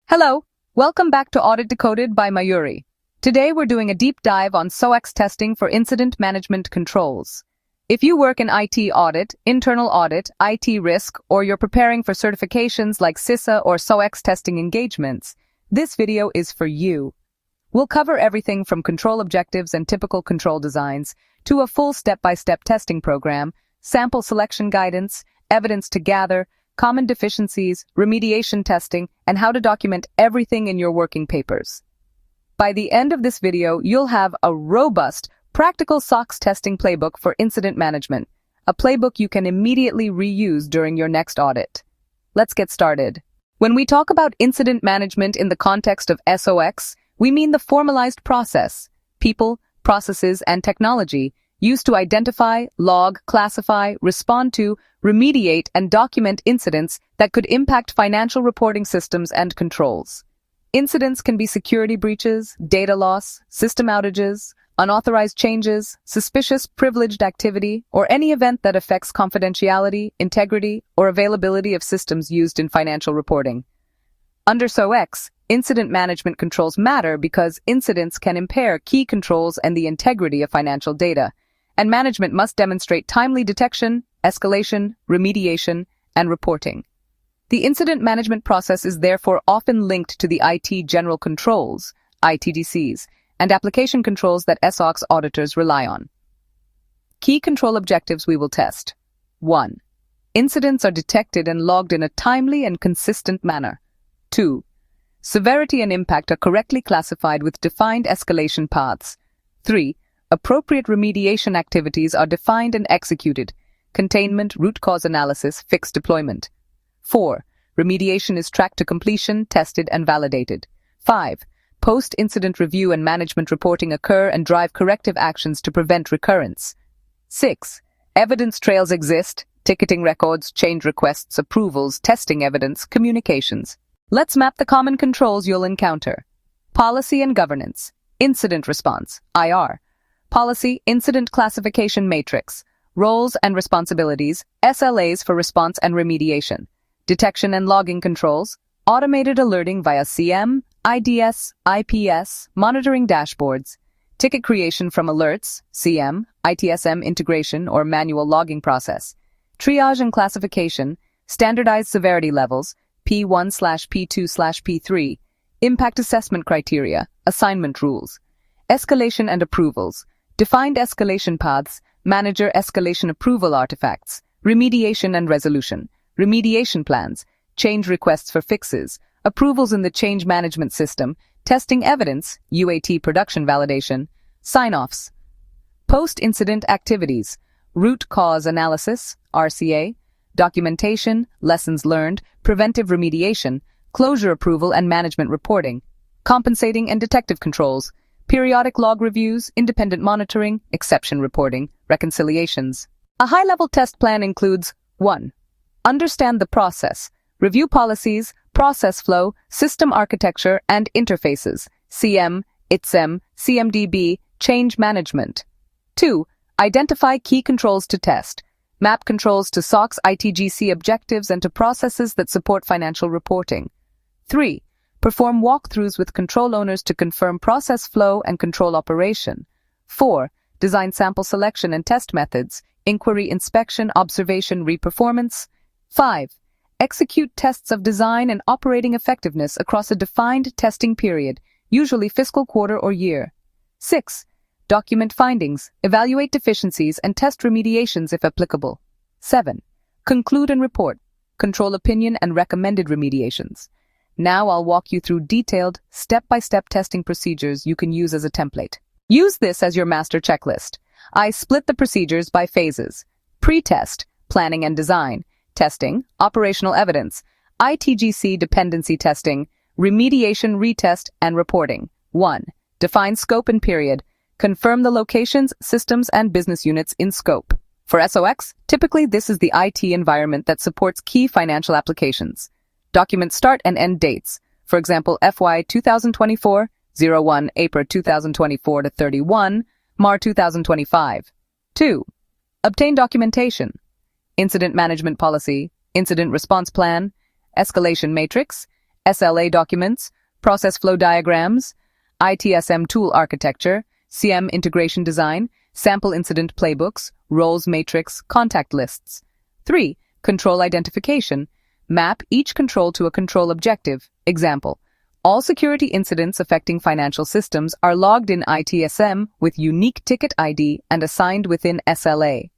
Hello, welcome back to Audit Decoded by Mayuri. Today we're doing a deep dive on SOX testing for incident management controls. If you work in IT audit, internal audit, IT risk, or you're preparing for certifications like CISA or SOX testing engagements, this video is for you. We'll cover everything from control objectives and typical control designs to a full step-by-step testing program, sample selection guidance, evidence to gather, common deficiencies, remediation testing, and how to document everything in your working papers. By the end of this video, you'll have a robust, practical SOX testing playbook for incident management, a playbook you can immediately reuse during your next audit. Let's get started. When we talk about incident management in the context of SOX, we mean the formalized process, people, processes, and technology used to identify, log, classify, respond to, remediate, and document incidents that could impact financial reporting systems and controls. Incidents can be security breaches, data loss, system outages, unauthorized changes, suspicious privileged activity, or any event that affects confidentiality, integrity, or availability of systems used in financial reporting. Under SOX, incident management controls matter because incidents can impair key controls and the integrity of financial data, and management must demonstrate timely detection, escalation, remediation, and reporting. The incident management process is therefore often linked to the IT general controls, ITGCs, and application controls that SOX auditors rely on. Key control objectives we will test. 1. Incidents are detected and logged in a timely and consistent manner. 2. Severity and impact are correctly classified with defined escalation paths. 3. Appropriate remediation activities are defined and executed. Containment, root cause analysis, fixed deployment. 4. Remediation is tracked to completion, tested, and validated. 5. Post-incident review and management reporting occur and drive corrective actions to prevent recurrence. 6. Evidence trails exist, ticketing records, change requests, approvals, testing evidence, communications. Let's map the common controls you'll encounter. Policy and governance. Incident response, IR. Policy, incident classification matrix. Roles and responsibilities, SLAs for response and remediation. Detection and logging controls, automated alerting via CM, IDS, IPS, monitoring dashboards. Ticket creation from alerts, CM, ITSM integration or manual logging process. Triage and classification, standardized severity levels, P1/P2/P3. Impact assessment criteria, assignment rules. Escalation and approvals. Defined escalation paths, manager escalation approval artifacts, remediation and resolution, remediation plans, change requests for fixes, approvals in the change management system, testing evidence, UAT production validation, sign-offs. Post-incident activities, root cause analysis, RCA, documentation, lessons learned, preventive remediation, closure approval and management reporting, compensating and detective controls, periodic log reviews, independent monitoring, exception reporting, reconciliations. A high-level test plan includes 1. Understand the process. Review policies, process flow, system architecture, and interfaces, CM, ITSM, CMDB, change management. 2. Identify key controls to test. Map controls to SOX ITGC objectives and to processes that support financial reporting. 3. Perform walkthroughs with control owners to confirm process flow and control operation. 4. Design sample selection and test methods, inquiry, inspection, observation, reperformance. 5. Execute tests of design and operating effectiveness across a defined testing period, usually fiscal quarter or year. 6. Document findings, evaluate deficiencies, and test remediations if applicable. 7. Conclude and report, control opinion and recommended remediations. Now I'll walk you through detailed, step-by-step testing procedures you can use as a template. Use this as your master checklist. I split the procedures by phases. Pre-test, planning and design. Testing, operational evidence. ITGC dependency testing. Remediation, retest, and reporting. 1. Define scope and period. Confirm the locations, systems, and business units in scope. For SOX, typically this is the IT environment that supports key financial applications. Document start and end dates. For example, FY 2024, 01 April 2024 to 31 Mar 2025. 2. Obtain documentation. Incident management policy, incident response plan, escalation matrix, SLA documents, process flow diagrams, ITSM tool architecture, CM integration design, sample incident playbooks, roles matrix, contact lists. 3. Control identification. Map each control to a control objective. Example: all security incidents affecting financial systems are logged in ITSM with unique ticket ID and assigned within SLA.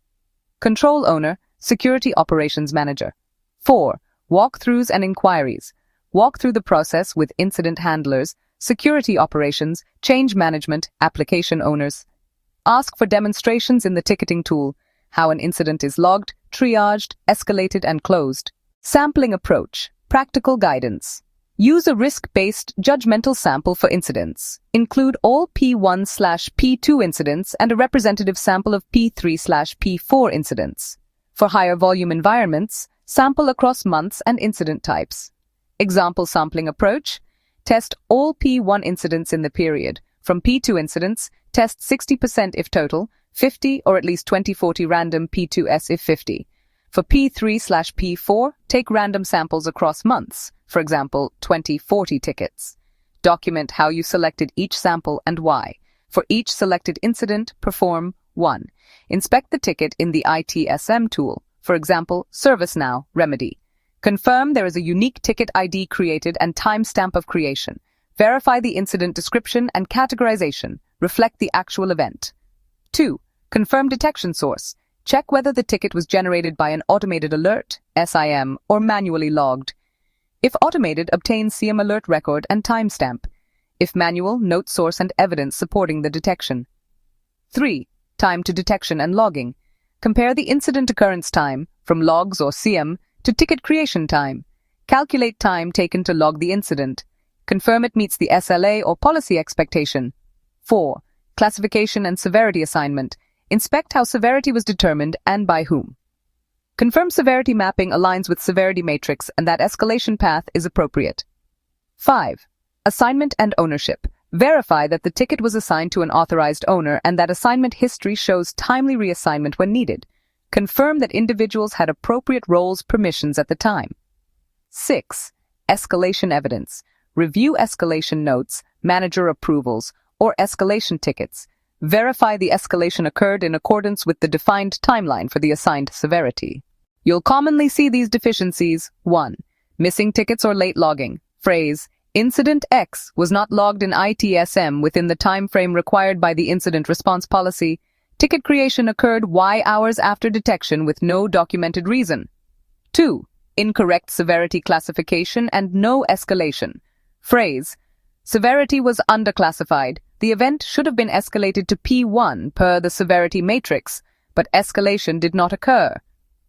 Control owner, security operations manager. 4. Walkthroughs and inquiries. Walk through the process with incident handlers, security operations, change management, application owners. Ask for demonstrations in the ticketing tool, how an incident is logged, triaged, escalated, and closed. Sampling approach. Practical guidance. Use a risk-based, judgmental sample for incidents. Include all P1/P2 incidents and a representative sample of P3/P4 incidents. For higher volume environments, sample across months and incident types. Example sampling approach. Test all P1 incidents in the period. From P2 incidents, test 60% if total, 50 or at least 20/40 random P2S if 50. For P3/P4, take random samples across months, for example, 20/40 tickets. Document how you selected each sample and why. For each selected incident, perform 1. Inspect the ticket in the ITSM tool, for example, ServiceNow Remedy. Confirm there is a unique ticket ID created and timestamp of creation. Verify the incident description and categorization. Reflect the actual event. 2. Confirm detection source. Check whether the ticket was generated by an automated alert, SIM, or manually logged. If automated, obtain CM alert record and timestamp. If manual, note source and evidence supporting the detection. 3. Time to detection and logging. Compare the incident occurrence time, from logs or CM, to ticket creation time. Calculate time taken to log the incident. Confirm it meets the SLA or policy expectation. 4. Classification and severity assignment. Inspect how severity was determined and by whom. Confirm severity mapping aligns with severity matrix and that escalation path is appropriate. 5. Assignment and ownership. Verify that the ticket was assigned to an authorized owner and that assignment history shows timely reassignment when needed. Confirm that individuals had appropriate roles permissions at the time. 6. Escalation evidence. Review escalation notes, manager approvals, or escalation tickets. Verify the escalation occurred in accordance with the defined timeline for the assigned severity. You'll commonly see these deficiencies. 1. Missing tickets or late logging. Phrase, Incident X was not logged in ITSM within the time frame required by the incident response policy. Ticket creation occurred Y hours after detection with no documented reason. 2. Incorrect severity classification and no escalation. Phrase, severity was underclassified. The event should have been escalated to P1 per the severity matrix, but escalation did not occur.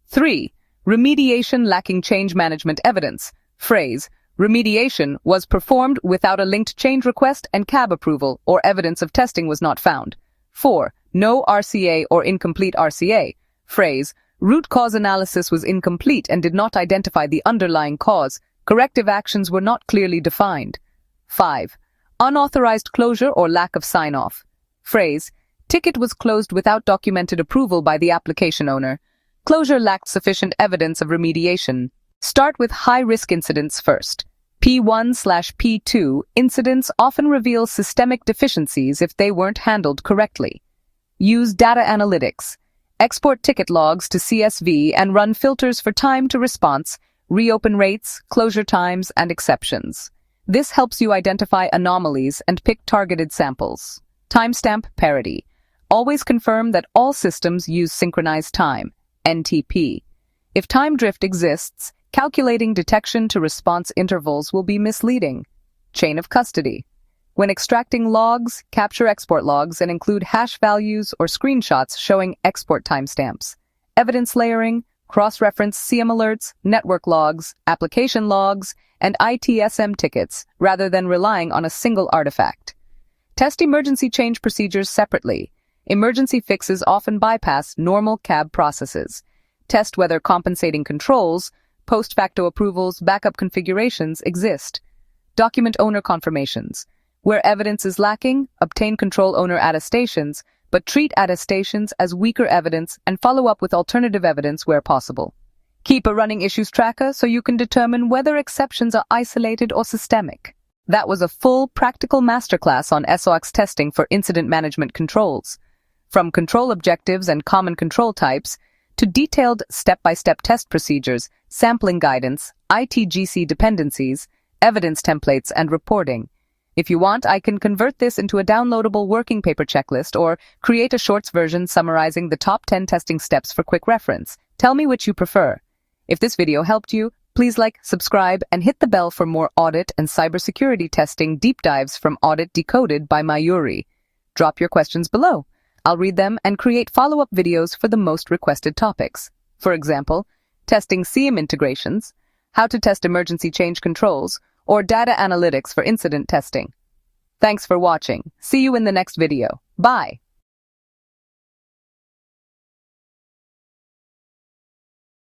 3. Remediation lacking change management evidence. Phrase, remediation was performed without a linked change request and CAB approval, or evidence of testing was not found. 4. No RCA or incomplete RCA. Phrase, root cause analysis was incomplete and did not identify the underlying cause. Corrective actions were not clearly defined. 5. Unauthorized closure or lack of sign-off. Phrase, ticket was closed without documented approval by the application owner. Closure lacked sufficient evidence of remediation. Start with high-risk incidents first. P1/P2 incidents often reveal systemic deficiencies if they weren't handled correctly. Use data analytics. Export ticket logs to CSV and run filters for time to response, reopen rates, closure times, and exceptions. This helps you identify anomalies and pick targeted samples. Timestamp parity. Always confirm that all systems use synchronized time, NTP. If time drift exists, calculating detection to response intervals will be misleading. Chain of custody. When extracting logs, capture export logs and include hash values or screenshots showing export timestamps. Evidence layering, cross-reference CM alerts, network logs, application logs, and ITSM tickets, rather than relying on a single artifact. Test emergency change procedures separately. Emergency fixes often bypass normal CAB processes. Test whether compensating controls, post-facto approvals, backup configurations exist. Document owner confirmations. Where evidence is lacking, obtain control owner attestations, but treat attestations as weaker evidence and follow up with alternative evidence where possible. Keep a running issues tracker so you can determine whether exceptions are isolated or systemic. That was a full practical masterclass on SOX testing for incident management controls. From control objectives and common control types to detailed step-by-step test procedures, sampling guidance, ITGC dependencies, evidence templates, and reporting. If you want, I can convert this into a downloadable working paper checklist or create a shorts version summarizing the top 10 testing steps for quick reference. Tell me which you prefer. If this video helped you, please like, subscribe, and hit the bell for more audit and cybersecurity testing deep dives from Audit Decoded by Mayuri. Drop your questions below. I'll read them and create follow-up videos for the most requested topics. For example, testing CM integrations, how to test emergency change controls, or data analytics for incident testing. Thanks for watching. See you in the next video. Bye.